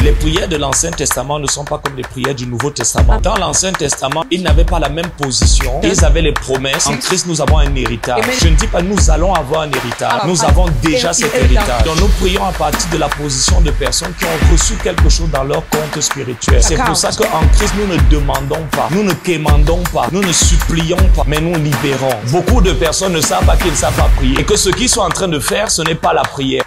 Les prières de l'Ancien Testament ne sont pas comme les prières du Nouveau Testament. Dans l'Ancien Testament, ils n'avaient pas la même position. Ils avaient les promesses. En Christ, nous avons un héritage. Je ne dis pas nous allons avoir un héritage. Nous avons déjà cet héritage. Donc nous prions à partir de la position de personnes qui ont reçu quelque chose dans leur compte spirituel. C'est pour ça qu'en Christ, nous ne demandons pas, nous ne quémandons pas, nous ne supplions pas, mais nous libérons. Beaucoup de personnes ne savent pas qu'ils ne savent pas prier. Et que ce qu'ils sont en train de faire, ce n'est pas la prière.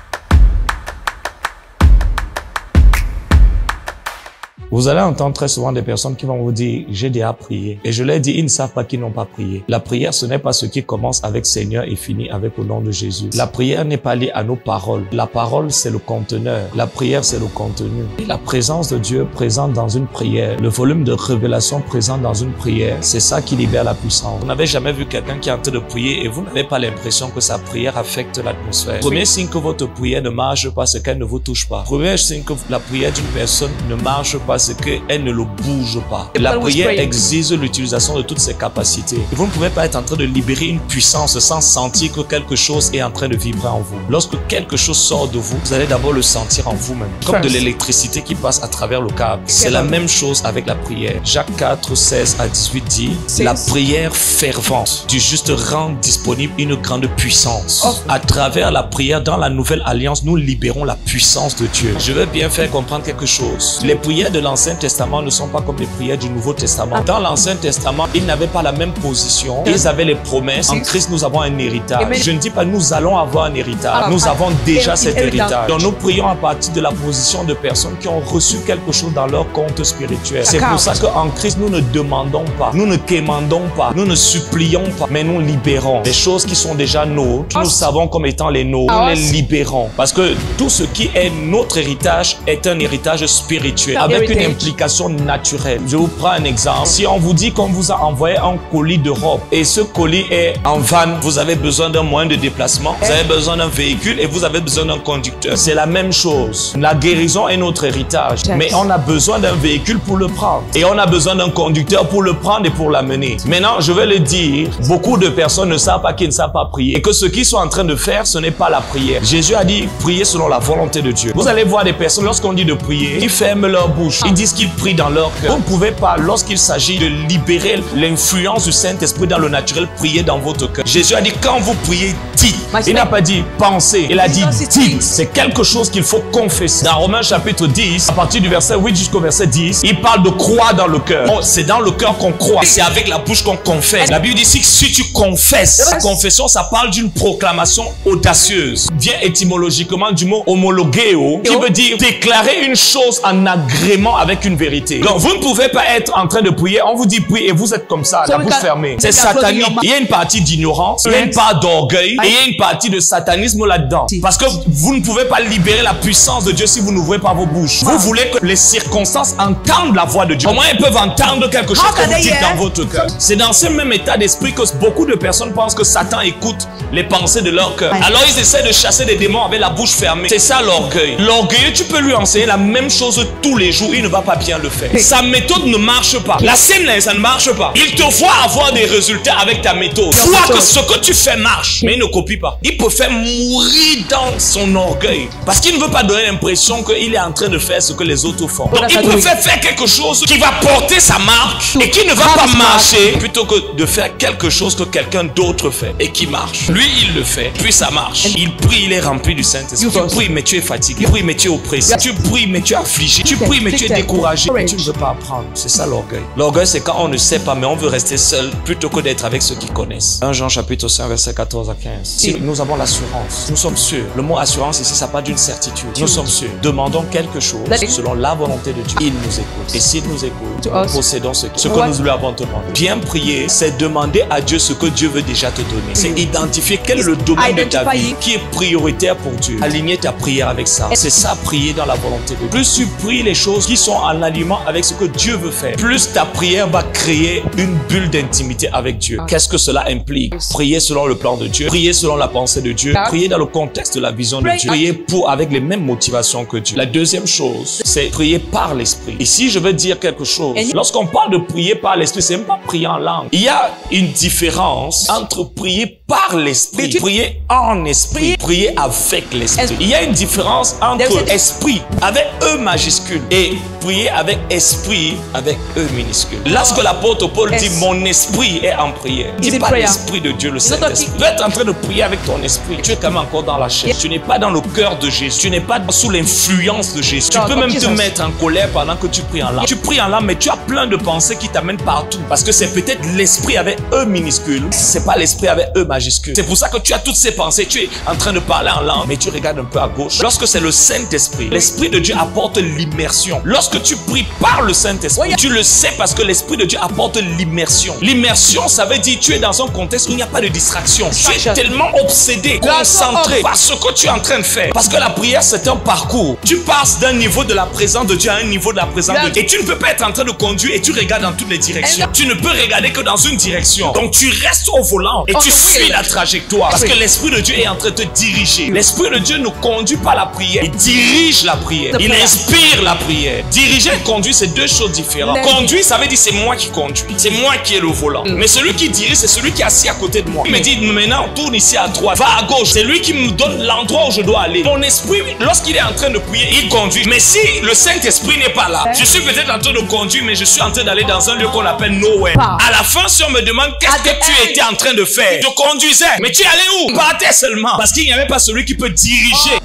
Vous allez entendre très souvent des personnes qui vont vous dire « j'ai déjà prié ». Et je leur dis, ils ne savent pas qu'ils n'ont pas prié. La prière, ce n'est pas ce qui commence avec Seigneur et finit avec au nom de Jésus. La prière n'est pas liée à nos paroles. La parole, c'est le conteneur. La prière, c'est le contenu. Et la présence de Dieu présente dans une prière, le volume de révélation présent dans une prière, c'est ça qui libère la puissance. Vous n'avez jamais vu quelqu'un qui est en train de prier et vous n'avez pas l'impression que sa prière affecte l'atmosphère. Premier signe que votre prière ne marche pas, c'est qu'elle ne vous touche pas. Premier signe que la prière d'une personne ne marche pas, c'est qu'elle ne le bouge pas. La prière exige l'utilisation de toutes ses capacités. Et vous ne pouvez pas être en train de libérer une puissance sans sentir que quelque chose est en train de vibrer en vous. Lorsque quelque chose sort de vous, vous allez d'abord le sentir en vous-même. Comme de l'électricité qui passe à travers le câble. C'est la même chose avec la prière. Jacques 4, 16 à 18 dit « La prière fervente du juste rend disponible une grande puissance. À travers la prière, dans la nouvelle alliance, nous libérons la puissance de Dieu. » Je veux bien faire comprendre quelque chose. Les prières de l'Ancien Testament ne sont pas comme les prières du Nouveau Testament. Dans l'Ancien Testament, ils n'avaient pas la même position. Ils avaient les promesses. En Christ, nous avons un héritage. Je ne dis pas nous allons avoir un héritage. Nous avons déjà cet héritage. Donc nous prions à partir de la position de personnes qui ont reçu quelque chose dans leur compte spirituel. C'est pour ça qu'en Christ, nous ne demandons pas, nous ne quémandons pas, nous ne supplions pas, mais nous libérons. Les choses qui sont déjà nôtres, nous savons comme étant les nôtres, nous les libérons. Parce que tout ce qui est notre héritage est un héritage spirituel avec une implication naturelle. Je vous prends un exemple. Si on vous dit qu'on vous a envoyé un colis d'Europe et ce colis est en van, vous avez besoin d'un moyen de déplacement, vous avez besoin d'un véhicule et vous avez besoin d'un conducteur. C'est la même chose. La guérison est notre héritage, mais on a besoin d'un véhicule pour le prendre et on a besoin d'un conducteur pour le prendre et pour l'amener. Maintenant, je vais le dire, beaucoup de personnes ne savent pas qu'ils ne savent pas prier et que ce qu'ils sont en train de faire, ce n'est pas la prière. Jésus a dit prier selon la volonté de Dieu. Vous allez voir des personnes, lorsqu'on dit de prier, ils ferment leur bouche. Ils disent qu'ils prient dans leur cœur. Vous ne pouvez pas, lorsqu'il s'agit de libérer l'influence du Saint-Esprit dans le naturel, prier dans votre cœur. Jésus a dit, quand vous priez, dites. Il n'a pas dit pensez, il a dit dites. C'est quelque chose qu'il faut confesser. Dans Romains chapitre 10, à partir du verset 8 jusqu'au verset 10, il parle de croire dans le cœur. Oh, c'est dans le cœur qu'on croit. C'est avec la bouche qu'on confesse. La Bible dit si tu confesses, la confession, ça parle d'une proclamation audacieuse. Vient étymologiquement du mot homologeo, qui veut dire déclarer une chose en agrément avec une vérité. Donc, vous ne pouvez pas être en train de prier, on vous dit prier et vous êtes comme ça, la bouche fermée. C'est satanique. Il y a une partie d'ignorance, il y a une part d'orgueil et il y a une partie de satanisme là-dedans. Parce que vous ne pouvez pas libérer la puissance de Dieu si vous n'ouvrez pas vos bouches. Vous voulez que les circonstances entendent la voix de Dieu. Comment ils peuvent entendre quelque chose que vous dites dans votre cœur? C'est dans ce même état d'esprit que beaucoup de personnes pensent que Satan écoute les pensées de leur cœur. Alors ils essaient de chasser des démons avec la bouche fermée. C'est ça l'orgueil. L'orgueilleux, tu peux lui enseigner la même chose tous les jours, il ne va pas bien le faire. Sa méthode ne marche pas. La sienne, ça ne marche pas. Il te voit avoir des résultats avec ta méthode. Vois que ce que tu fais marche, mais il ne copie pas. Il peut faire mourir dans son orgueil parce qu'il ne veut pas donner l'impression qu'il est en train de faire ce que les autres font. Donc il préfère faire quelque chose qui va porter sa marque et qui ne va pas marcher plutôt que de faire quelque chose que quelqu'un d'autre fait et qui marche. Lui, il le fait, puis ça marche. Il prie, il est rempli du Saint-Esprit. Tu pries, mais tu es fatigué. Tu pries, mais tu es oppressé. Tu pries, mais tu es affligé. Tu pries, mais tu es découragé. Mais tu ne veux pas apprendre. C'est ça l'orgueil. L'orgueil, c'est quand on ne sait pas, mais on veut rester seul plutôt que d'être avec ceux qui connaissent. 1 Jean chapitre 5, verset 14 à 15. Si nous avons l'assurance, nous sommes sûrs. Le mot assurance ici, ça part d'une certitude. Nous sommes sûrs. Demandons quelque chose selon la volonté de Dieu. Il nous écoute. Et s'il nous écoute, nous possédons ce que nous lui avons demandé. Bien prier, c'est demander à Dieu ce que Dieu veut déjà te donner. C'est identifier quel est le domaine de ta vie qui est prioritaire pour Dieu. Aligner ta prière avec ça. C'est ça, prier dans la volonté de Dieu. Plus tu pries les choses qui sont en alignement avec ce que Dieu veut faire, plus ta prière va créer une bulle d'intimité avec Dieu. Qu'est-ce que cela implique? Prier selon le plan de Dieu. Prier selon la pensée de Dieu, prier dans le contexte de la vision de Dieu, prier avec les mêmes motivations que Dieu. La deuxième chose, c'est prier par l'esprit. Ici, je veux dire quelque chose. Lorsqu'on parle de prier par l'esprit, c'est même pas prier en langue. Il y a une différence entre prier par l'esprit, prier en esprit, prier avec l'esprit. Il y a une différence entre esprit avec E majuscule et prier avec esprit avec E minuscule. Lorsque l'apôtre Paul dit mon esprit est en prière, il dit pas l'esprit de Dieu, le Saint-Esprit. Tu peux être en train de prier avec ton esprit, tu es quand même encore dans la chair. Tu n'es pas dans le cœur de Jésus, tu n'es pas sous l'influence de Jésus. Tu peux même te mettre en colère pendant que tu pries en langue. Tu pries en langue, mais tu as plein de pensées qui t'amènent partout. Parce que c'est peut-être l'esprit avec E minuscule, c'est pas l'esprit avec E majuscule. C'est pour ça que tu as toutes ces pensées, tu es en train de parler en langue, mais tu regardes un peu à gauche. Lorsque c'est le Saint-Esprit, l'Esprit de Dieu apporte l'immersion. Lorsque tu pries par le Saint-Esprit, tu le sais parce que l'Esprit de Dieu apporte l'immersion. L'immersion, ça veut dire tu es dans un contexte où il n'y a pas de distraction. Tu es tellement obsédé, concentré par ce que tu es en train de faire. Parce que la prière, c'est un parcours. Tu passes d'un niveau de la présence de Dieu à un niveau de la présence de Dieu. Et tu ne peux pas être en train de conduire et tu regardes dans toutes les directions. Tu ne peux regarder que dans une direction. Donc tu restes au volant et tu suis la trajectoire. Parce que l'Esprit de Dieu est en train de te diriger. L'Esprit de Dieu ne conduit pas la prière. Il dirige la prière. Il inspire la prière. Diriger et conduire, c'est deux choses différentes. Conduire, ça veut dire c'est moi qui conduis. C'est moi qui ai le volant. Mais celui qui dirige, c'est celui qui est assis à côté de moi. Il me dit maintenant, tourne ici à droite, va à gauche. C'est lui qui me donne l'endroit où je dois aller. Mon esprit, lorsqu'il est en train de prier, il conduit. Mais si le Saint-Esprit n'est pas là, je suis peut-être en train de conduire, mais je suis en train d'aller dans un lieu qu'on appelle nowhere. À la fin, si on me demande qu'est-ce que tu étais en train de faire, je conduisais. Mais tu es allé où? Partais seulement. Parce qu'il n'y avait pas celui qui peut diriger